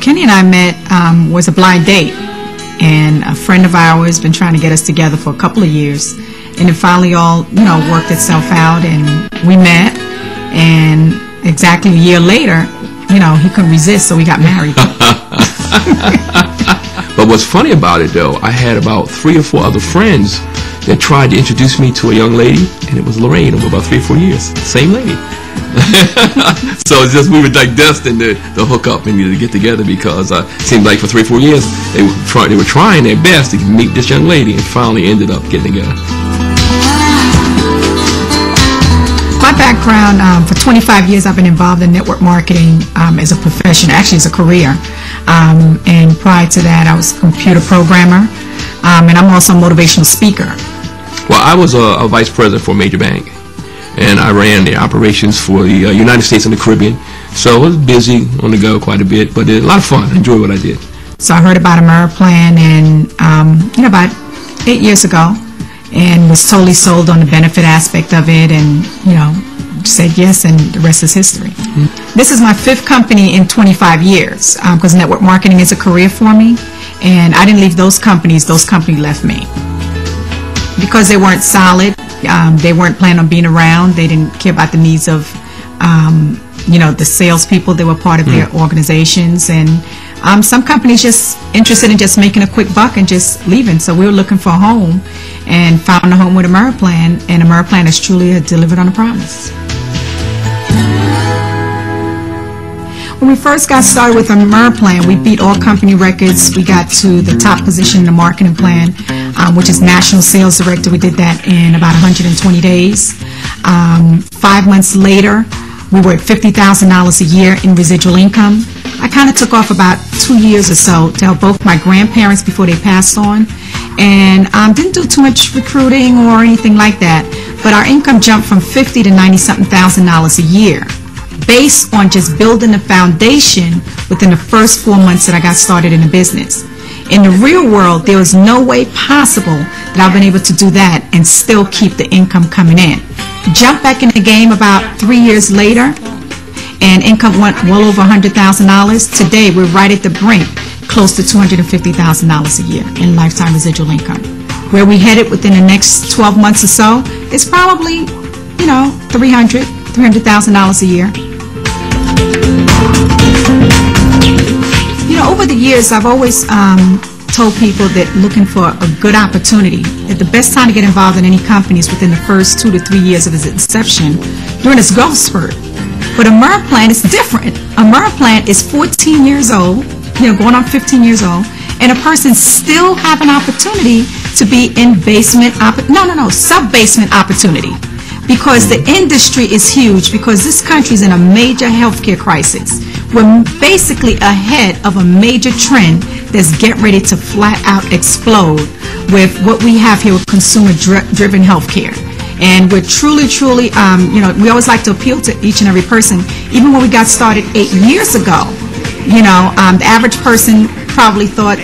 Kenny and I met was a blind date, and a friend of ours been trying to get us together for a couple of years, and it finally all worked itself out, and we met, and exactly a year later, he couldn't resist, so we got married. But what's funny about it, though, I had about 3 or 4 other friends that tried to introduce me to a young lady, and it was Lorraine over about 3 or 4 years. Same lady. So it's just we were like destined to hook up and to get together, because it seemed like for 3 or 4 years they were trying their best to meet this young lady, and finally ended up getting together. My background, for 25 years I've been involved in network marketing as a profession, actually as a career. And prior to that I was a computer programmer, and I'm also a motivational speaker. Well, I was a vice president for a major bank, and I ran the operations for the United States and the Caribbean. So I was busy on the go quite a bit, but a lot of fun. I enjoyed what I did. So I heard about AmeriPlan, and about 8 years ago, and was totally sold on the benefit aspect of it, and said yes, and the rest is history. This is my 5th company in 25 years, because network marketing is a career for me, and I didn't leave those companies left me. Because they weren't solid, they weren't planning on being around, they didn't care about the needs of the salespeople that were part of their organizations, and some companies just interested in just making a quick buck and just leaving. So we were looking for a home and found a home with AmeriPlan, and AmeriPlan has truly delivered on a promise. When we first got started with AmeriPlan, we beat all company records. We got to the top position in the marketing plan, which is National Sales Director. We did that in about 120 days. 5 months later, we were at $50,000 a year in residual income. I kind of took off about 2 years or so to help both my grandparents before they passed on, and didn't do too much recruiting or anything like that, but our income jumped from $50,000 to $90-something thousand a year, based on just building the foundation within the first 4 months that I got started in the business. In the real world, there was no way possible that I've been able to do that and still keep the income coming in. Jump back in the game about 3 years later, and income went well over $100,000. Today, we're right at the brink, close to $250,000 a year in lifetime residual income. Where we headed within the next 12 months or so is probably, $300,000 a year. Over the years, I've always told people that looking for a good opportunity, that the best time to get involved in any company is within the first 2 to 3 years of its inception, during its growth spurt. But AmeriPlan is different. AmeriPlan is 14 years old, going on 15 years old, and a person still have an opportunity to be in sub-basement opportunity. Because the industry is huge, because this country is in a major healthcare crisis. We're basically ahead of a major trend that's getting ready to flat out explode with what we have here with consumer-driven healthcare. And we're truly, we always like to appeal to each and every person. Even when we got started 8 years ago, the average person probably thought,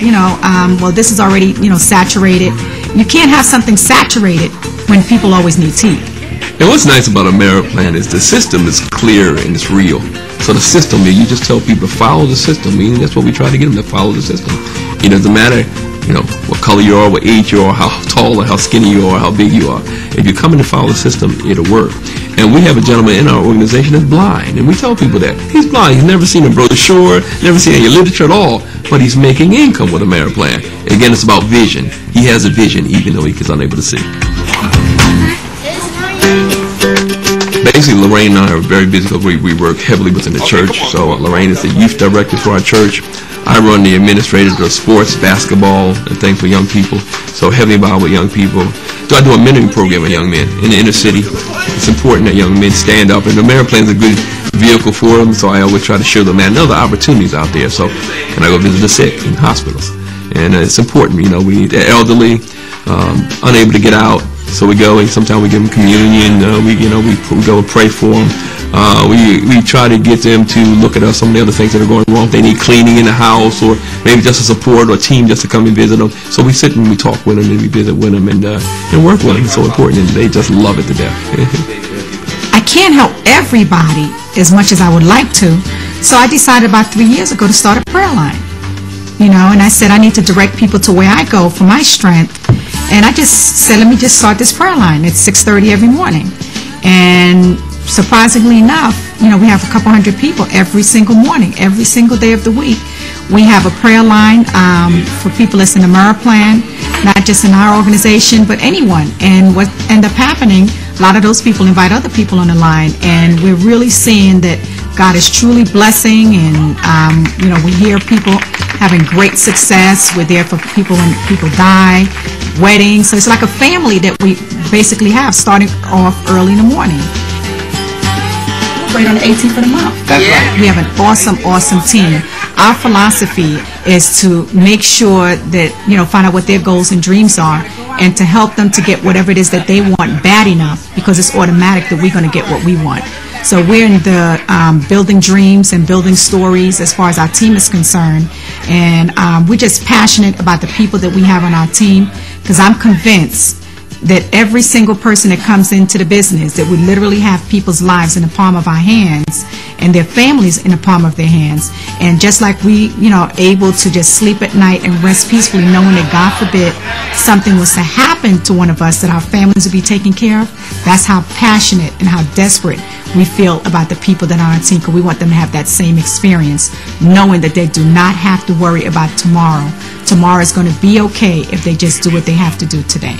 well, this is already, saturated. You can't have something saturated when people always need tea. And what's nice about AmeriPlan is the system is clear and it's real. So the system, you just tell people to follow the system. That's what we try to get them to follow the system. It doesn't matter, what color you are, what age you are, how tall or how skinny you are, how big you are. If you're coming to follow the system, it'll work. And we have a gentleman in our organization that's blind, and we tell people that. He's blind. He's never seen a brochure, never seen any literature at all, but he's making income with AmeriPlan. Again, it's about vision. He has a vision even though he's unable to see. Basically, Lorraine and I are very busy because we work heavily within the church. So Lorraine is the youth director for our church. I run the administrative of sports, basketball, and things for young people. So heavily involved with young people. So I do a mentoring program with young men in the inner city. It's important that young men stand up, and the AmeriPlan is a good vehicle for them. So I always try to show them, other opportunities out there. So, and I go visit the sick in hospitals, and it's important. The elderly, unable to get out. So we go and sometimes we give them communion. We go and pray for them. We try to get them to look at some of the other things that are going wrong. If they need cleaning in the house, or maybe just a support or a team just to come and visit them. So we sit and we talk with them and we visit with them and work with them. It's so important, and they just love it to death. I can't help everybody as much as I would like to. So I decided about 3 years ago to start a prayer line. And I said I need to direct people to where I go for my strength. And I just said, let me just start this prayer line. It's 6:30 every morning. And surprisingly enough, we have a couple hundred people every single morning, every single day of the week. We have a prayer line for people that's in the MERA plan, not just in our organization, but anyone. And what ended up happening, a lot of those people invite other people on the line. And we're really seeing that God is truly blessing. And, we hear people having great success. We're there for people when people die, weddings. So it's like a family that we basically have starting off early in the morning. Right on the 18th of the month. That's right. We have an awesome team. Our philosophy is to make sure that, find out what their goals and dreams are and to help them to get whatever it is that they want bad enough, because it's automatic that we're going to get what we want. So we're in the building dreams and building stories as far as our team is concerned. And we're just passionate about the people that we have on our team, because I'm convinced that every single person that comes into the business, that we literally have people's lives in the palm of our hands and their families in the palm of their hands. And just like we, able to just sleep at night and rest peacefully knowing that, God forbid, something was to happen to one of us, that our families would be taken care of, that's how passionate and how desperate we feel about the people that are on our team, because we want them to have that same experience, knowing that they do not have to worry about tomorrow. Tomorrow is going to be okay if they just do what they have to do today.